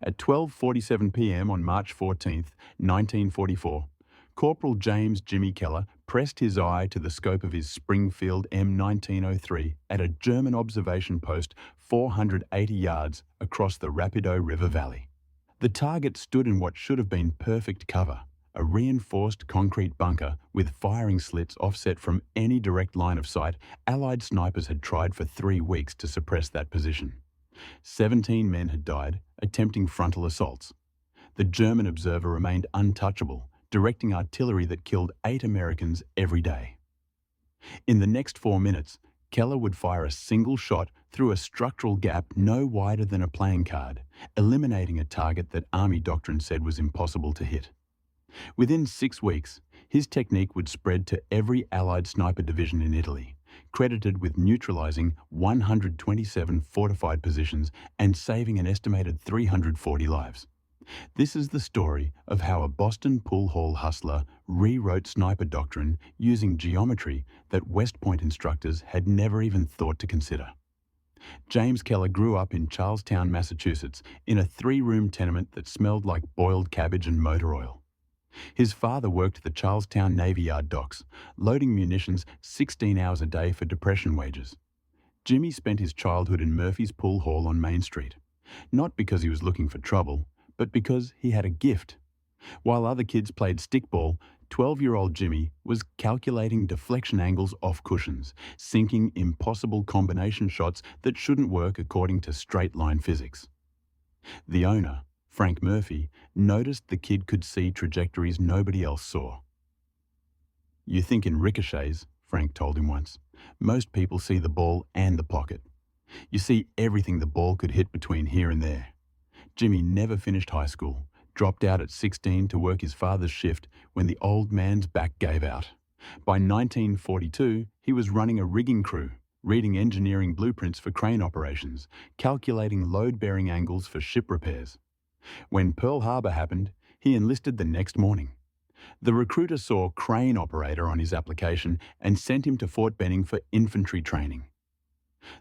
At 12:47 p.m. on March 14th, 1944, Corporal James Jimmy Keller pressed his eye to the scope of his Springfield M1903 at a German observation post 480 yards across the Rapido River Valley. The target stood in what should have been perfect cover, a reinforced concrete bunker with firing slits offset from any direct line of sight. Allied snipers had tried for 3 weeks to suppress that position. 17 men had died attempting frontal assaults. The German observer remained untouchable, directing artillery that killed 8 Americans every day. In the next 4 minutes, Keller would fire a single shot through a structural gap no wider than a playing card, eliminating a target that Army doctrine said was impossible to hit. Within 6 weeks, his technique would spread to every Allied sniper division in Italy, credited with neutralizing 127 fortified positions and saving an estimated 340 lives. This is the story of how a Boston pool hall hustler rewrote sniper doctrine using geometry that West Point instructors had never even thought to consider. James Keller grew up in Charlestown, Massachusetts, in a 3-room tenement that smelled like boiled cabbage and motor oil. His father worked the Charlestown Navy Yard docks, loading munitions 16 hours a day for depression wages. Jimmy spent his childhood in Murphy's Pool Hall on Main Street, not because he was looking for trouble, but because he had a gift. While other kids played stickball, 12-year-old Jimmy was calculating deflection angles off cushions, sinking impossible combination shots that shouldn't work according to straight-line physics. The owner, Frank Murphy, noticed the kid could see trajectories nobody else saw. "You think in ricochets," Frank told him once. "Most people see the ball and the pocket. You see everything the ball could hit between here and there." Jimmy never finished high school, dropped out at 16 to work his father's shift when the old man's back gave out. By 1942, he was running a rigging crew, reading engineering blueprints for crane operations, calculating load-bearing angles for ship repairs. When Pearl Harbor happened, he enlisted the next morning. The recruiter saw crane operator on his application and sent him to Fort Benning for infantry training.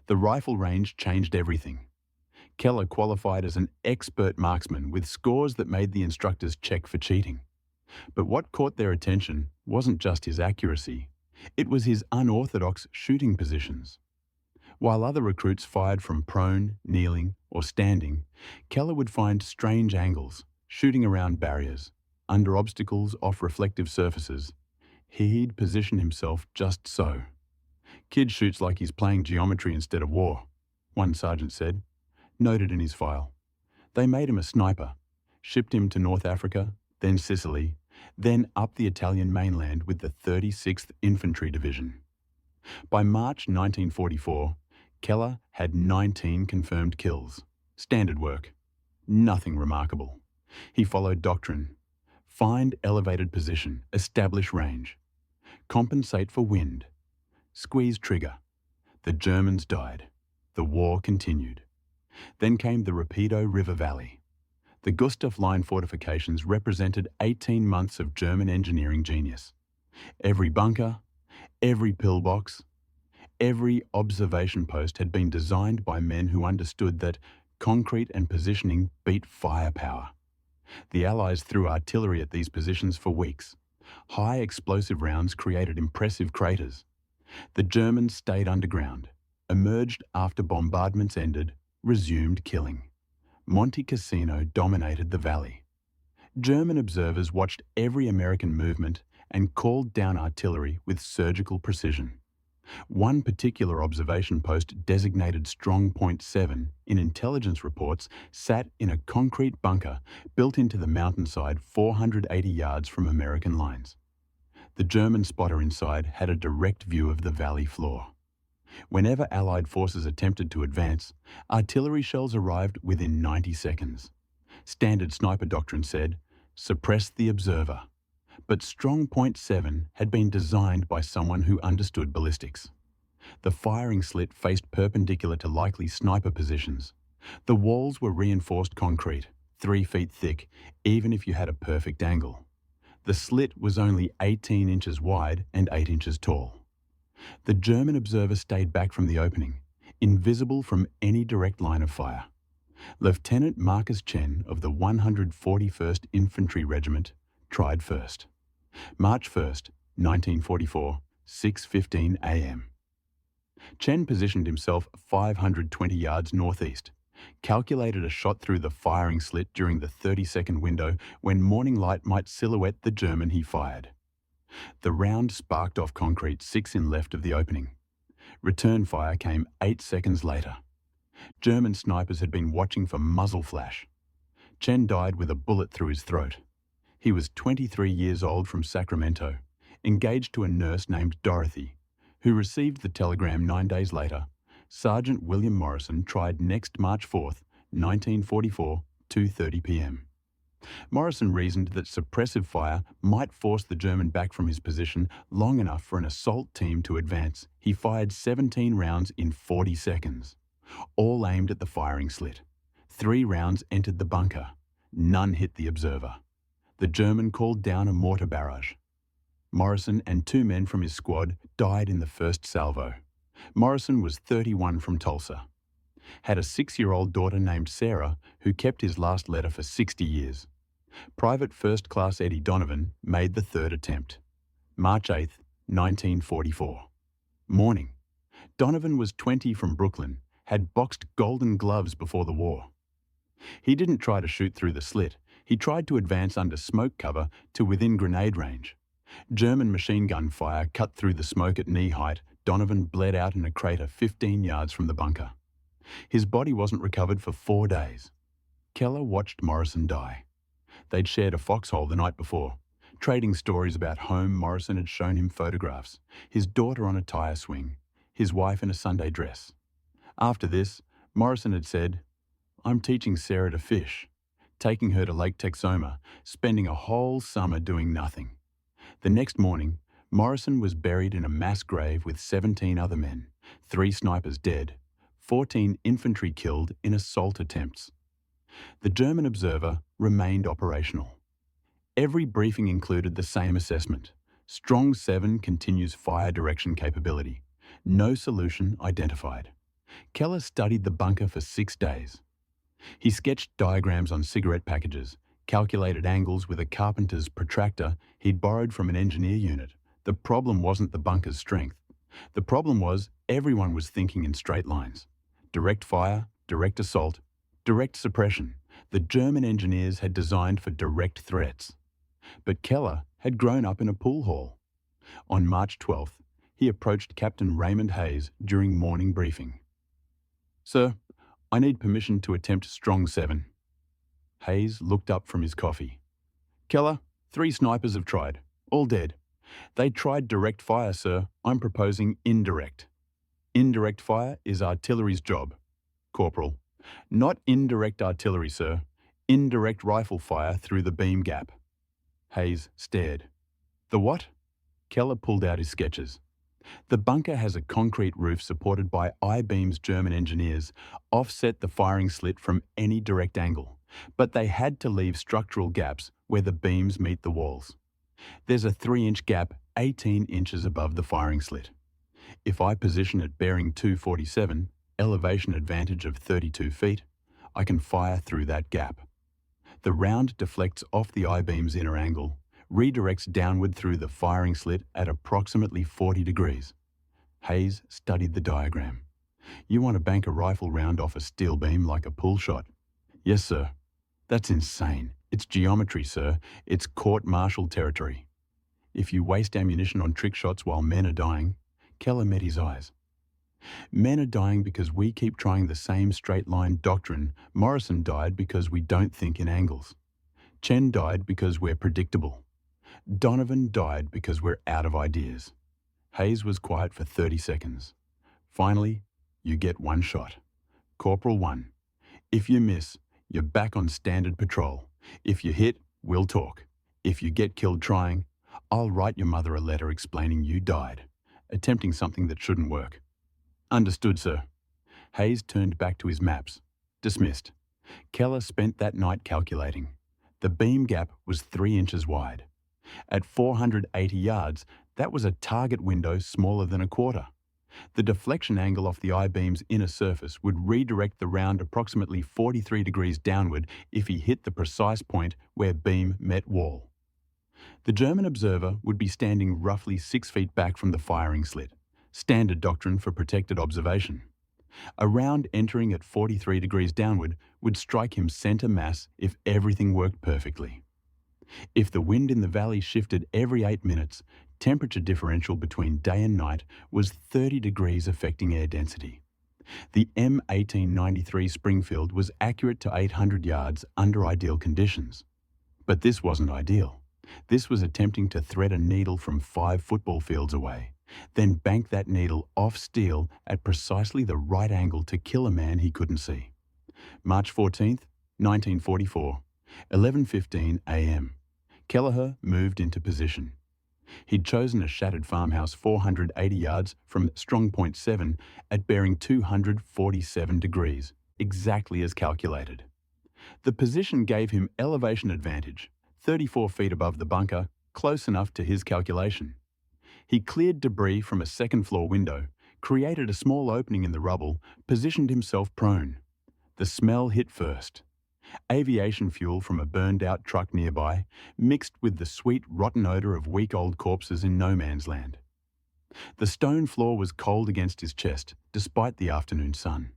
The rifle range changed everything. Keller qualified as an expert marksman with scores that made the instructors check for cheating. But what caught their attention wasn't just his accuracy, it was his unorthodox shooting positions. While other recruits fired from prone, kneeling, or standing, Keller would find strange angles, shooting around barriers, under obstacles off reflective surfaces. He'd position himself just so. "Kid shoots like he's playing geometry instead of war," one sergeant said, noted in his file. They made him a sniper, shipped him to North Africa, then Sicily, then up the Italian mainland with the 36th Infantry Division. By March 1944, Keller had 19 confirmed kills. Standard work. Nothing remarkable. He followed doctrine. Find elevated position, establish range. Compensate for wind. Squeeze trigger. The Germans died. The war continued. Then came the Rapido River Valley. The Gustav Line fortifications represented 18 months of German engineering genius. Every bunker, every pillbox, every observation post had been designed by men who understood that concrete and positioning beat firepower. The Allies threw artillery at these positions for weeks. High explosive rounds created impressive craters. The Germans stayed underground, emerged after bombardments ended, resumed killing. Monte Cassino dominated the valley. German observers watched every American movement and called down artillery with surgical precision. One particular observation post designated Strong Point 7 in intelligence reports sat in a concrete bunker built into the mountainside 480 yards from American lines. The German spotter inside had a direct view of the valley floor. Whenever Allied forces attempted to advance, artillery shells arrived within 90 seconds. Standard sniper doctrine said, "Suppress the observer." But Strong Point 7 had been designed by someone who understood ballistics. The firing slit faced perpendicular to likely sniper positions. The walls were reinforced concrete, 3 feet thick, even if you had a perfect angle. The slit was only 18 inches wide and 8 inches tall. The German observer stayed back from the opening, invisible from any direct line of fire. Lieutenant Marcus Chen of the 141st Infantry Regiment tried first. March 1st, 1944, 6:15 a.m. Chen positioned himself 520 yards northeast, calculated a shot through the firing slit during the 30-second window when morning light might silhouette the German he fired. The round sparked off concrete 6 in left of the opening. Return fire came 8 seconds later. German snipers had been watching for muzzle flash. Chen died with a bullet through his throat. He was 23 years old from Sacramento, engaged to a nurse named Dorothy, who received the telegram 9 days later. Sergeant William Morrison tried next March 4th, 1944, 2:30 p.m. Morrison reasoned that suppressive fire might force the German back from his position long enough for an assault team to advance. He fired 17 rounds in 40 seconds, all aimed at the firing slit. 3 rounds entered the bunker. None hit the observer. The German called down a mortar barrage. Morrison and 2 men from his squad died in the first salvo. Morrison was 31 from Tulsa. Had a 6-year-old daughter named Sarah who kept his last letter for 60 years. Private First Class Eddie Donovan made the 3rd attempt. March 8th, 1944. Morning. Donovan was 20 from Brooklyn, had boxed Golden Gloves before the war. He didn't try to shoot through the slit. He tried to advance under smoke cover to within grenade range. German machine gun fire cut through the smoke at knee height. Donovan bled out in a crater 15 yards from the bunker. His body wasn't recovered for 4 days. Keller watched Morrison die. They'd shared a foxhole the night before, trading stories about home. Morrison had shown him photographs, his daughter on a tire swing, his wife in a Sunday dress. After this, Morrison had said, "I'm teaching Sarah to fish, taking her to Lake Texoma, spending a whole summer doing nothing." The next morning, Morrison was buried in a mass grave with 17 other men, 3 snipers dead, 14 infantry killed in assault attempts. The German observer remained operational. Every briefing included the same assessment. Strong 7 continues fire direction capability. No solution identified. Keller studied the bunker for 6 days. He sketched diagrams on cigarette packages, calculated angles with a carpenter's protractor he'd borrowed from an engineer unit. The problem wasn't the bunker's strength. The problem was everyone was thinking in straight lines. Direct fire, direct assault, direct suppression. The German engineers had designed for direct threats. But Keller had grown up in a pool hall. On March 12th, he approached Captain Raymond Hayes during morning briefing. "Sir, I need permission to attempt strong 7. Hayes looked up from his coffee. "Keller, 3 snipers have tried. All dead. They tried direct fire, sir. I'm proposing indirect. Indirect fire is artillery's job. Corporal. Not indirect artillery, sir. Indirect rifle fire through the beam gap." Hayes stared. "The what?" Keller pulled out his sketches. "The bunker has a concrete roof supported by I-beams. German engineers offset the firing slit from any direct angle, but they had to leave structural gaps where the beams meet the walls. There's a 3-inch gap 18 inches above the firing slit. If I position at bearing 247, elevation advantage of 32 feet, I can fire through that gap. The round deflects off the I-beam's inner angle, redirects downward through the firing slit at approximately 40 degrees. Hayes studied the diagram. "You want to bank a rifle round off a steel beam like a pull shot?" "Yes, sir." "That's insane. It's geometry, sir. It's court-martial territory. If you waste ammunition on trick shots while men are dying..." Keller met his eyes. "Men are dying because we keep trying the same straight-line doctrine. Morrison died because we don't think in angles. Chen died because we're predictable. Donovan died because we're out of ideas." Hayes was quiet for 30 seconds. "Finally, you get 1 shot. Corporal 1. If you miss, you're back on standard patrol. If you hit, we'll talk. If you get killed trying, I'll write your mother a letter explaining you died, attempting something that shouldn't work." "Understood, sir." Hayes turned back to his maps. Dismissed. Keller spent that night calculating. The beam gap was 3 inches wide. At 480 yards, that was a target window smaller than a quarter. The deflection angle off the I-beam's inner surface would redirect the round approximately 43 degrees downward if he hit the precise point where beam met wall. The German observer would be standing roughly 6 feet back from the firing slit, standard doctrine for protected observation. A round entering at 43 degrees downward would strike him center mass if everything worked perfectly. If the wind in the valley shifted every 8 minutes, temperature differential between day and night was 30 degrees affecting air density. The M1893 Springfield was accurate to 800 yards under ideal conditions. But this wasn't ideal. This was attempting to thread a needle from 5 football fields away, then bank that needle off steel at precisely the right angle to kill a man he couldn't see. March 14th, 1944, 11:15 a.m. Kelleher moved into position. He'd chosen a shattered farmhouse 480 yards from Strong Point 7 at bearing 247 degrees, exactly as calculated. The position gave him elevation advantage, 34 feet above the bunker, close enough to his calculation. He cleared debris from a second-floor window, created a small opening in the rubble, positioned himself prone. The smell hit first. Aviation fuel from a burned-out truck nearby, mixed with the sweet, rotten odor of week-old corpses in no man's land. The stone floor was cold against his chest, despite the afternoon sun.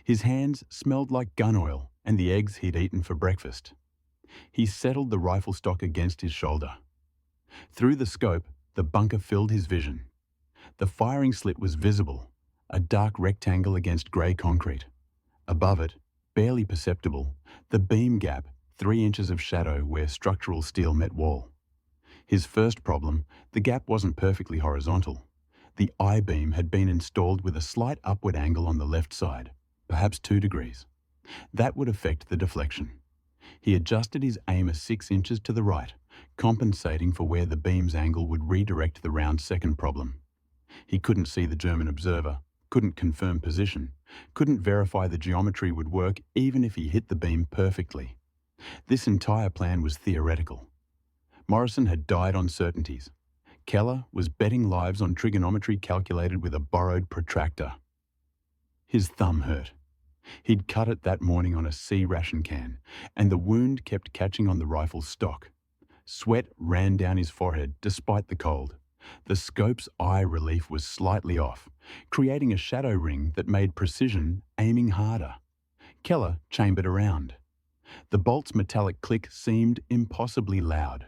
His hands smelled like gun oil and the eggs he'd eaten for breakfast. He settled the rifle stock against his shoulder. Through the scope, the bunker filled his vision. The firing slit was visible, a dark rectangle against grey concrete. Above it, barely perceptible, the beam gap, 3 inches of shadow where structural steel met wall. His first problem, the gap wasn't perfectly horizontal. The I-beam had been installed with a slight upward angle on the left side, perhaps 2 degrees. That would affect the deflection. He adjusted his aimer 6 inches to the right, compensating for where the beam's angle would redirect the round's second problem. He couldn't see the German observer, couldn't confirm position, couldn't verify the geometry would work even if he hit the beam perfectly. This entire plan was theoretical. Morrison had died on certainties. Keller was betting lives on trigonometry calculated with a borrowed protractor. His thumb hurt. He'd cut it that morning on a sea ration can, and the wound kept catching on the rifle's stock. Sweat ran down his forehead despite the cold. The scope's eye relief was slightly off, creating a shadow ring that made precision aiming harder. Keller chambered around. The bolt's metallic click seemed impossibly loud.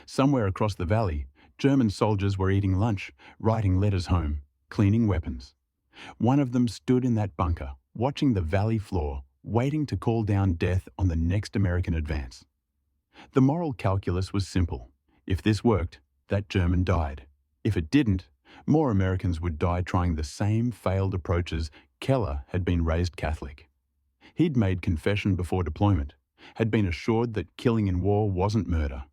Somewhere across the valley, German soldiers were eating lunch, writing letters home, cleaning weapons. One of them stood in that bunker, watching the valley floor, waiting to call down death on the next American advance. The moral calculus was simple. If this worked, that German died. If it didn't, more Americans would die trying the same failed approaches. Keller had been raised Catholic. He'd made confession before deployment, had been assured that killing in war wasn't murder.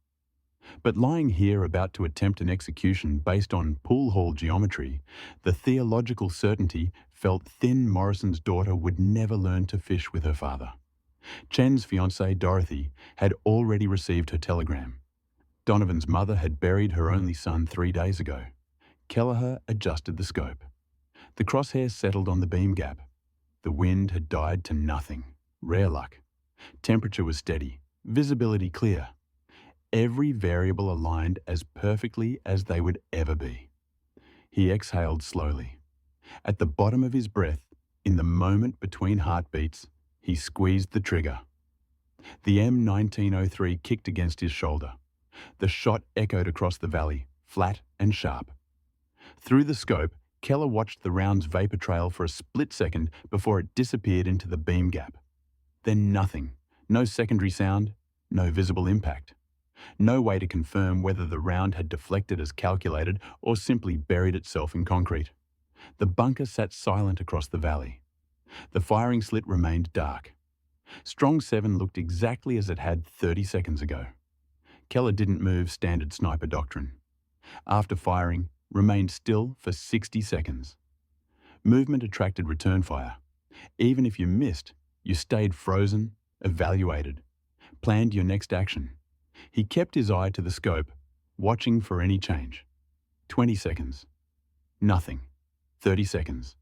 But lying here about to attempt an execution based on pool hall geometry, the theological certainty felt thin Morrison's daughter would never learn to fish with her father. Chen's fiancée, Dorothy, had already received her telegram. Donovan's mother had buried her only son 3 days ago. Kelleher adjusted the scope. The crosshairs settled on the beam gap. The wind had died to nothing. Rare luck. Temperature was steady. Visibility clear. Every variable aligned as perfectly as they would ever be. He exhaled slowly. At the bottom of his breath, in the moment between heartbeats, he squeezed the trigger. The M1903 kicked against his shoulder. The shot echoed across the valley, flat and sharp. Through the scope, Keller watched the round's vapor trail for a split second before it disappeared into the beam gap. Then nothing. No secondary sound, no visible impact. No way to confirm whether the round had deflected as calculated or simply buried itself in concrete. The bunker sat silent across the valley. The firing slit remained dark. Strong 7 looked exactly as it had 30 seconds ago. Keller didn't move standard sniper doctrine. After firing, remained still for 60 seconds. Movement attracted return fire. Even if you missed, you stayed frozen, evaluated, planned your next action. He kept his eye to the scope, watching for any change. 20 seconds. Nothing. 30 seconds.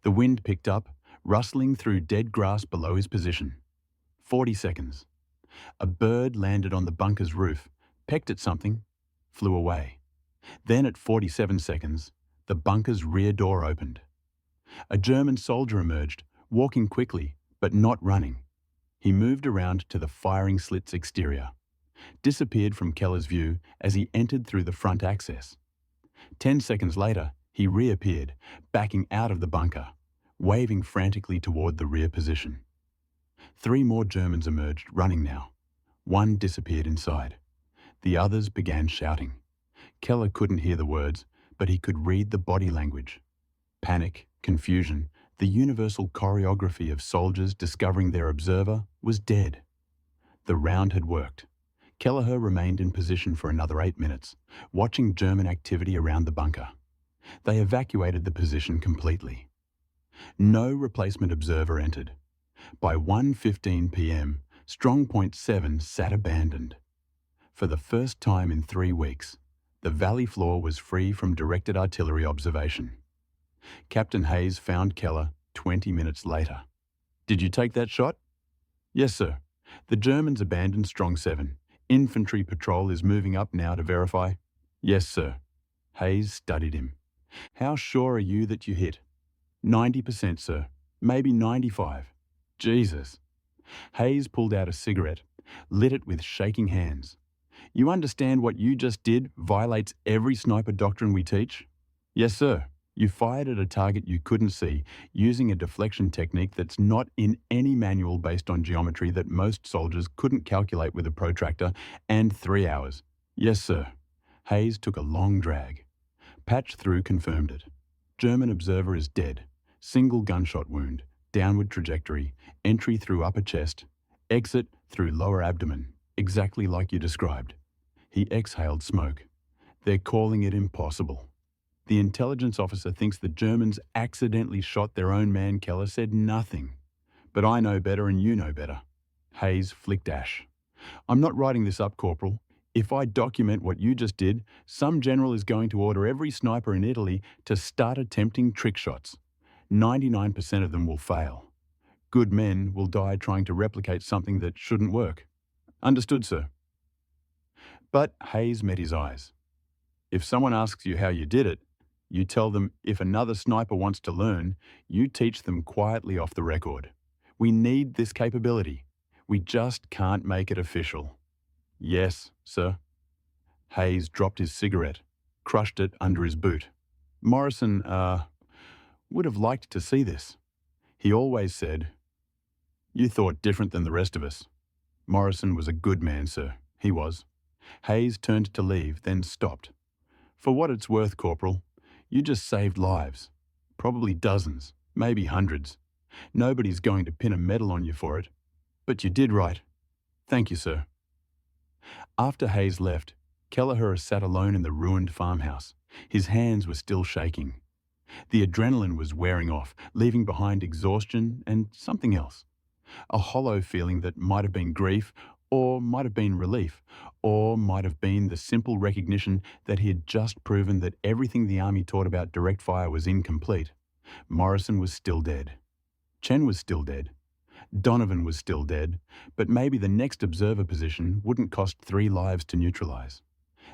The wind picked up, rustling through dead grass below his position. 40 seconds. A bird landed on the bunker's roof, pecked at something, flew away. Then at 47 seconds, the bunker's rear door opened. A German soldier emerged, walking quickly, but not running. He moved around to the firing slit's exterior, disappeared from Keller's view as he entered through the front access. 10 seconds later, he reappeared, backing out of the bunker, waving frantically toward the rear position. 3 more Germans emerged, running now. 1 disappeared inside. The others began shouting. Keller couldn't hear the words, but he could read the body language. Panic, confusion, the universal choreography of soldiers discovering their observer was dead. The round had worked. Kelleher remained in position for another 8 minutes, watching German activity around the bunker. They evacuated the position completely. No replacement observer entered. By 1:15 p.m., Strong Point 7 sat abandoned. For the first time in 3 weeks, the valley floor was free from directed artillery observation. Captain Hayes found Keller 20 minutes later. "Did you take that shot?" "Yes, sir. The Germans abandoned Strong 7. Infantry patrol is moving up now to verify." "Yes, sir." Hayes studied him. "How sure are you that you hit?" 90%, sir. Maybe 95. Jesus. Hayes pulled out a cigarette, lit it with shaking hands. "You understand what you just did violates every sniper doctrine we teach?" "Yes, sir. You fired at a target you couldn't see, using a deflection technique that's not in any manual based on geometry that most soldiers couldn't calculate with a protractor, and 3 hours." "Yes, sir." Hayes took a long drag. Patch through confirmed it. "German observer is dead. Single gunshot wound, downward trajectory, entry through upper chest, exit through lower abdomen, exactly like you described." He exhaled smoke. "They're calling it impossible. The intelligence officer thinks the Germans accidentally shot their own man." Keller said nothing. "But I know better and you know better." Hayes flicked ash. "I'm not writing this up, Corporal. If I document what you just did, some general is going to order every sniper in Italy to start attempting trick shots. 99% of them will fail. Good men will die trying to replicate something that shouldn't work." "Understood, sir." But Hayes met his eyes. "If someone asks you how you did it, you tell them if another sniper wants to learn, you teach them quietly off the record. We need this capability. We just can't make it official." "Yes, sir." Hayes dropped his cigarette, crushed it under his boot. "Morrison, would have liked to see this. He always said, 'You thought different than the rest of us.' Morrison was a good man, sir. He was." Hayes turned to leave, then stopped. "For what it's worth, Corporal, you just saved lives. Probably dozens, maybe hundreds. Nobody's going to pin a medal on you for it. But you did right. Thank you, sir." After Hayes left, Kelleher sat alone in the ruined farmhouse. His hands were still shaking. The adrenaline was wearing off, leaving behind exhaustion and something else. A hollow feeling that might have been grief, or might have been relief, or might have been the simple recognition that he had just proven that everything the Army taught about direct fire was incomplete. Morrison was still dead. Chen was still dead. Donovan was still dead, but maybe the next observer position wouldn't cost 3 lives to neutralize.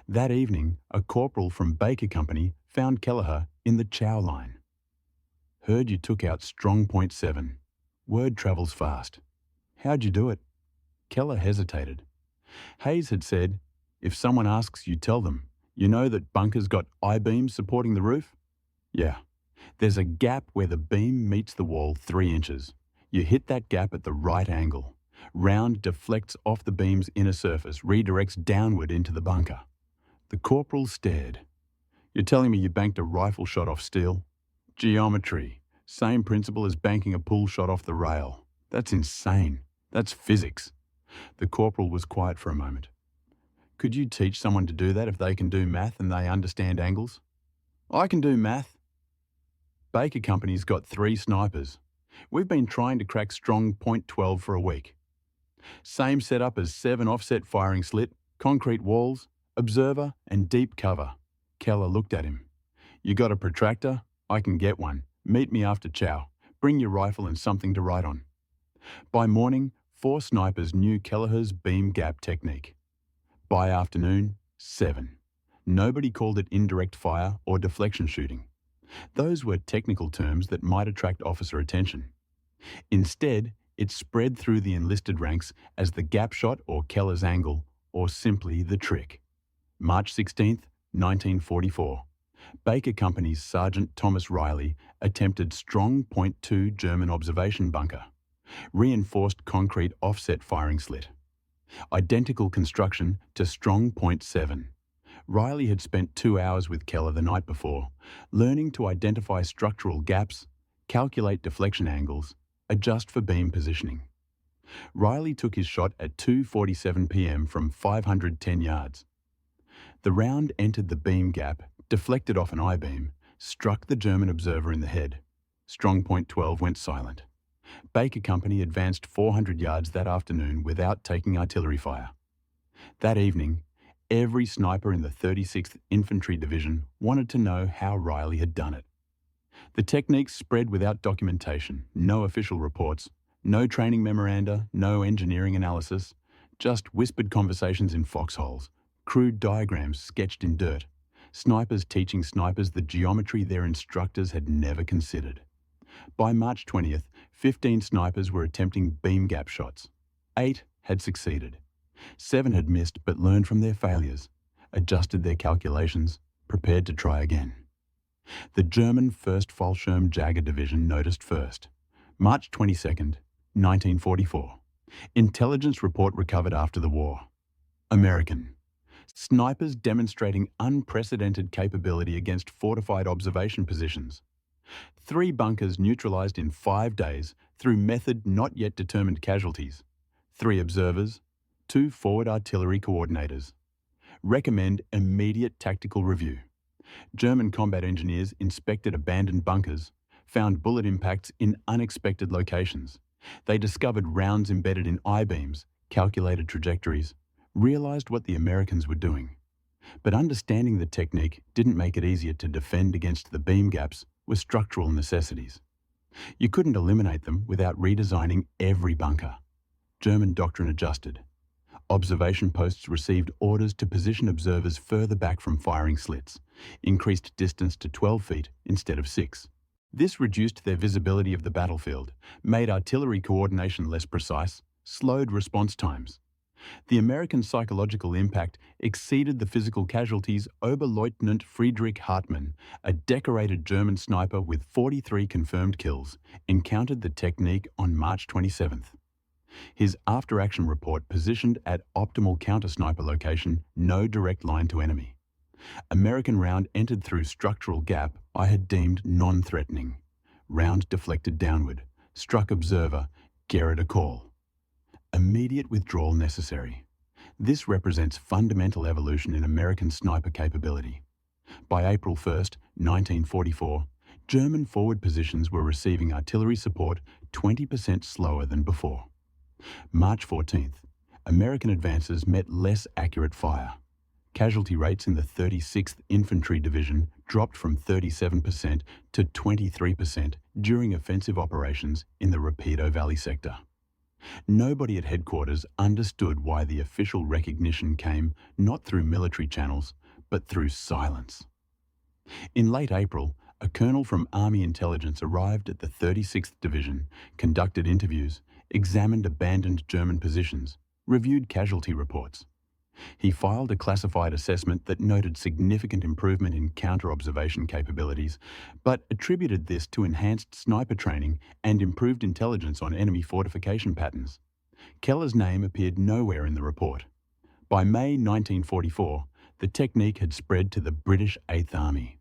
That evening, a corporal from Baker Company found Kelleher in the chow line. "Heard you took out Strong Point 7. Word travels fast. How'd you do it?" Keller hesitated. Hayes had said, "If someone asks, you tell them. You know that bunker's got I-beams supporting the roof?" "Yeah. There's a gap where the beam meets the wall 3 inches. You hit that gap at the right angle. Round deflects off the beam's inner surface, redirects downward into the bunker." The corporal stared. "You're telling me you banked a rifle shot off steel?" "Geometry. Same principle as banking a pool shot off the rail. That's insane. That's physics." The corporal was quiet for a moment. "Could you teach someone to do that if they can do math and they understand angles?" "I can do math." "Baker Company's got 3 snipers. We've been trying to crack Strong Point 12 for a week. Same setup as 7 offset firing slit, concrete walls, observer and deep cover." Keller looked at him. "You got a protractor?" I can get one. Meet me after chow. Bring your rifle and something to write on. By morning, 4 snipers knew Kelleher's beam gap technique. By afternoon, 7. Nobody called it indirect fire or deflection shooting. Those were technical terms that might attract officer attention. Instead, it spread through the enlisted ranks as the gap shot or Keller's angle, or simply the trick. March 16, 1944. Baker Company's Sergeant Thomas Riley attempted strong .2 German observation bunker. Reinforced concrete offset firing slit. Identical construction to strong .7. Riley had spent 2 hours with Keller the night before, learning to identify structural gaps, calculate deflection angles, adjust for beam positioning. Riley took his shot at 2:47 p.m. from 510 yards. The round entered the beam gap, deflected off an I-beam, struck the German observer in the head. Strong .12 went silent. Baker Company advanced 400 yards that afternoon without taking artillery fire. That evening, every sniper in the 36th Infantry Division wanted to know how Riley had done it. The technique spread without documentation, no official reports, no training memoranda, no engineering analysis, just whispered conversations in foxholes, crude diagrams sketched in dirt, snipers teaching snipers the geometry their instructors had never considered. By March 20th, 15 snipers were attempting beam gap shots. 8 had succeeded. 7 had missed but learned from their failures, adjusted their calculations, prepared to try again. The German 1st Fallschirm Jäger Division noticed first. March 22nd, 1944. Intelligence report recovered after the war. American. Snipers demonstrating unprecedented capability against fortified observation positions. 3 bunkers neutralized in 5 days through method not yet determined casualties. 3 observers, 2 forward artillery coordinators. Recommend immediate tactical review. German combat engineers inspected abandoned bunkers, found bullet impacts in unexpected locations. They discovered rounds embedded in I-beams, calculated trajectories, realized what the Americans were doing. But understanding the technique didn't make it easier to defend against the beam gaps with structural necessities. You couldn't eliminate them without redesigning every bunker. German doctrine adjusted. Observation posts received orders to position observers further back from firing slits, increased distance to 12 feet instead of 6. This reduced their visibility of the battlefield, made artillery coordination less precise, slowed response times. The American psychological impact exceeded the physical casualties. Oberleutnant Friedrich Hartmann, a decorated German sniper with 43 confirmed kills, encountered the technique on March 27th. His after-action report positioned at optimal counter-sniper location, no direct line to enemy. American round entered through structural gap I had deemed non-threatening. Round deflected downward, struck observer, Gerrit a call. Immediate withdrawal necessary. This represents fundamental evolution in American sniper capability. By April 1st, 1944, German forward positions were receiving artillery support 20% slower than before. March 14th, American advances met less accurate fire. Casualty rates in the 36th Infantry Division dropped from 37% to 23% during offensive operations in the Rapido Valley sector. Nobody at headquarters understood why the official recognition came not through military channels, but through silence. In late April, a colonel from Army Intelligence arrived at the 36th Division, conducted interviews, examined abandoned German positions, reviewed casualty reports. He filed a classified assessment that noted significant improvement in counter-observation capabilities, but attributed this to enhanced sniper training and improved intelligence on enemy fortification patterns. Keller's name appeared nowhere in the report. By May 1944, the technique had spread to the British 8th Army.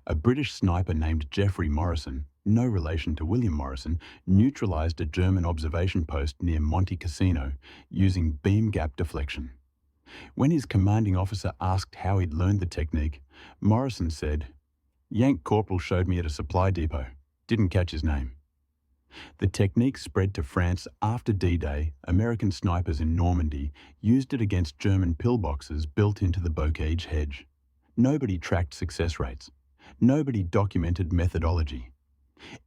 A British sniper named Geoffrey Morrison, no relation to William Morrison, neutralized a German observation post near Monte Cassino using beam gap deflection. When his commanding officer asked how he'd learned the technique, Morrison said, "Yank Corporal showed me at a supply depot. Didn't catch his name." The technique spread to France after D-Day. American snipers in Normandy used it against German pillboxes built into the bocage hedge. Nobody tracked success rates. Nobody documented methodology.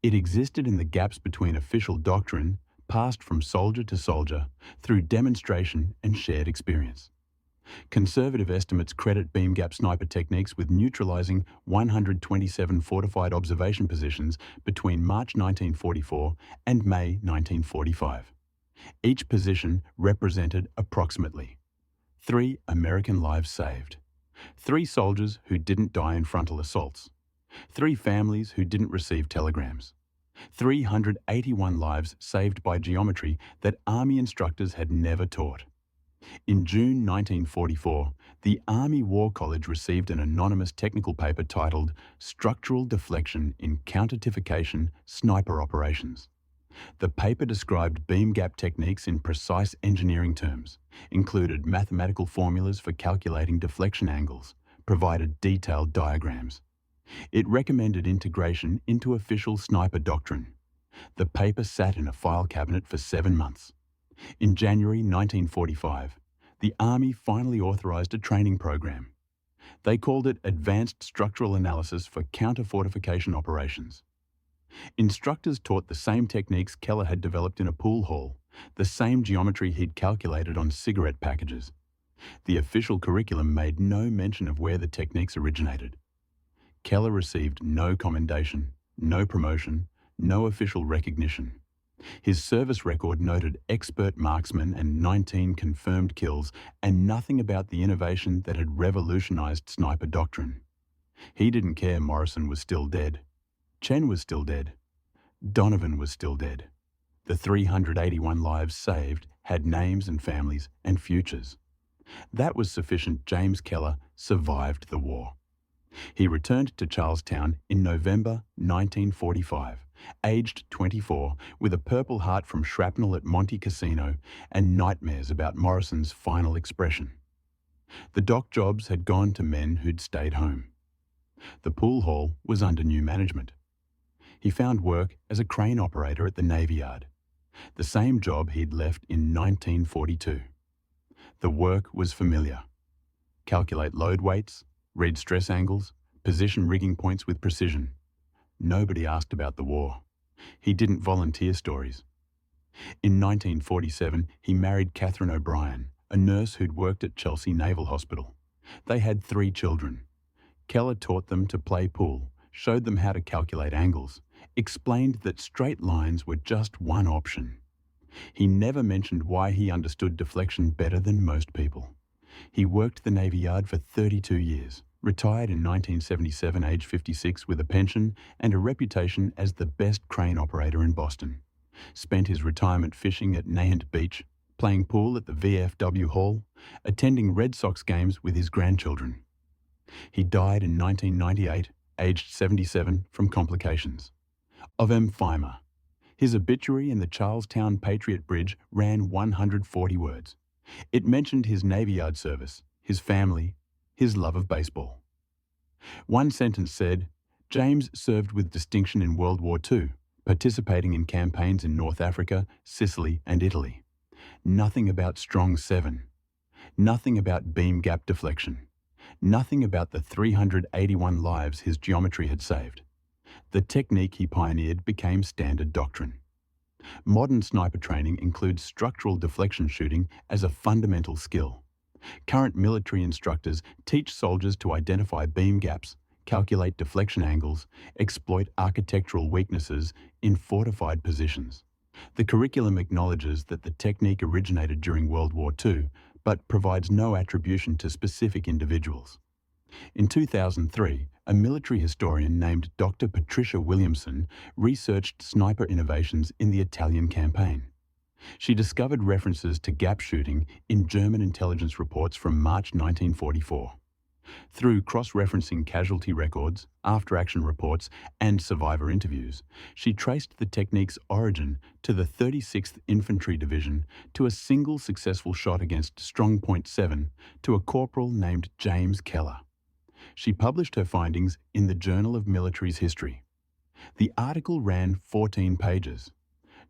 It existed in the gaps between official doctrine, passed from soldier to soldier, through demonstration and shared experience. Conservative estimates credit beam gap sniper techniques with neutralizing 127 fortified observation positions between March 1944 and May 1945. Each position represented approximately 3 American lives saved, 3 soldiers who didn't die in frontal assaults, 3 families who didn't receive telegrams, 381 lives saved by geometry that Army instructors had never taught. In June 1944, the Army War College received an anonymous technical paper titled Structural Deflection in Countertification Sniper Operations. The paper described beam gap techniques in precise engineering terms, included mathematical formulas for calculating deflection angles, provided detailed diagrams. It recommended integration into official sniper doctrine. The paper sat in a file cabinet for 7 months. In January 1945, the Army finally authorized a training program. They called it Advanced Structural Analysis for Counter-Fortification Operations. Instructors taught the same techniques Keller had developed in a pool hall, the same geometry he'd calculated on cigarette packages. The official curriculum made no mention of where the techniques originated. Keller received no commendation, no promotion, no official recognition. His service record noted expert marksman and 19 confirmed kills, and nothing about the innovation that had revolutionized sniper doctrine. He didn't care Morrison was still dead. Chen was still dead. Donovan was still dead. The 381 lives saved had names and families and futures. That was sufficient. James Keller survived the war. He returned to Charlestown in November 1945, aged 24, with a Purple Heart from shrapnel at Monte Cassino and nightmares about Morrison's final expression. The dock jobs had gone to men who'd stayed home. The pool hall was under new management. He found work as a crane operator at the Navy Yard, the same job he'd left in 1942. The work was familiar. Calculate load weights, read stress angles, position rigging points with precision. Nobody asked about the war. He didn't volunteer stories. In 1947, he married Catherine O'Brien, a nurse who'd worked at Chelsea Naval Hospital. They had 3 children. Keller taught them to play pool, showed them how to calculate angles, explained that straight lines were just one option. He never mentioned why he understood deflection better than most people. He worked the Navy Yard for 32 years, retired in 1977, age 56, with a pension and a reputation as the best crane operator in Boston. Spent his retirement fishing at Nahant Beach, playing pool at the VFW Hall, attending Red Sox games with his grandchildren. He died in 1998, aged 77, from complications of emphysema. His obituary in the Charlestown Patriot Bridge ran 140 words. It mentioned his Navy Yard service, his family, his love of baseball. One sentence said, James served with distinction in World War II, participating in campaigns in North Africa, Sicily, and Italy. Nothing about Strong 7. Nothing about beam gap deflection. Nothing about the 381 lives his geometry had saved. The technique he pioneered became standard doctrine. Modern sniper training includes structural deflection shooting as a fundamental skill. Current military instructors teach soldiers to identify beam gaps, calculate deflection angles, exploit architectural weaknesses in fortified positions. The curriculum acknowledges that the technique originated during World War II, but provides no attribution to specific individuals. In 2003, a military historian named Dr. Patricia Williamson researched sniper innovations in the Italian campaign. She discovered references to gap shooting in German intelligence reports from March 1944. Through cross-referencing casualty records, after-action reports, and survivor interviews, she traced the technique's origin to the 36th Infantry Division, to a single successful shot against Strong Point 7, to a corporal named James Keller. She published her findings in the Journal of Military's History. The article ran 14 pages.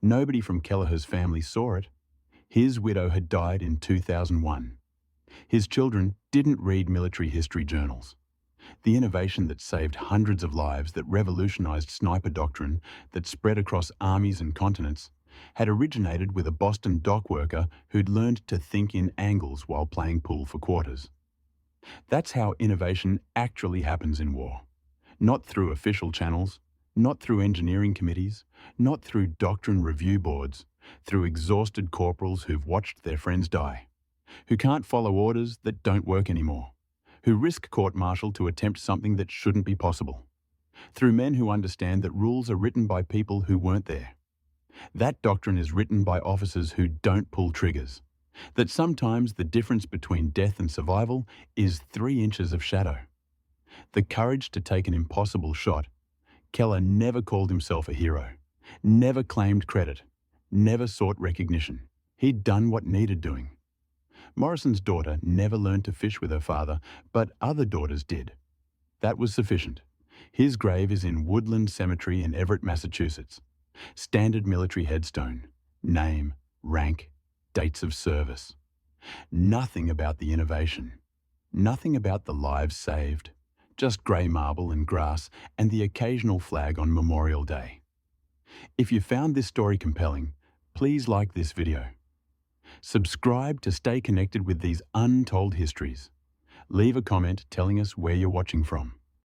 Nobody from Kelleher's family saw it. His widow had died in 2001. His children didn't read military history journals. The innovation that saved hundreds of lives, that revolutionized sniper doctrine, that spread across armies and continents, had originated with a Boston dock worker who'd learned to think in angles while playing pool for quarters. That's how innovation actually happens in war. Not through official channels, not through engineering committees, not through doctrine review boards, through exhausted corporals who've watched their friends die, who can't follow orders that don't work anymore, who risk court-martial to attempt something that shouldn't be possible, through men who understand that rules are written by people who weren't there. That doctrine is written by officers who don't pull triggers, that sometimes the difference between death and survival is 3 inches of shadow. The courage to take an impossible shot. Keller never called himself a hero, never claimed credit, never sought recognition. He'd done what needed doing. Morrison's daughter never learned to fish with her father, but other daughters did. That was sufficient. His grave is in Woodland Cemetery in Everett, Massachusetts. Standard military headstone, name, rank, dates of service. Nothing about the innovation. Nothing about the lives saved. Just grey marble and grass and the occasional flag on Memorial Day. If you found this story compelling, please like this video. Subscribe to stay connected with these untold histories. Leave a comment telling us where you're watching from.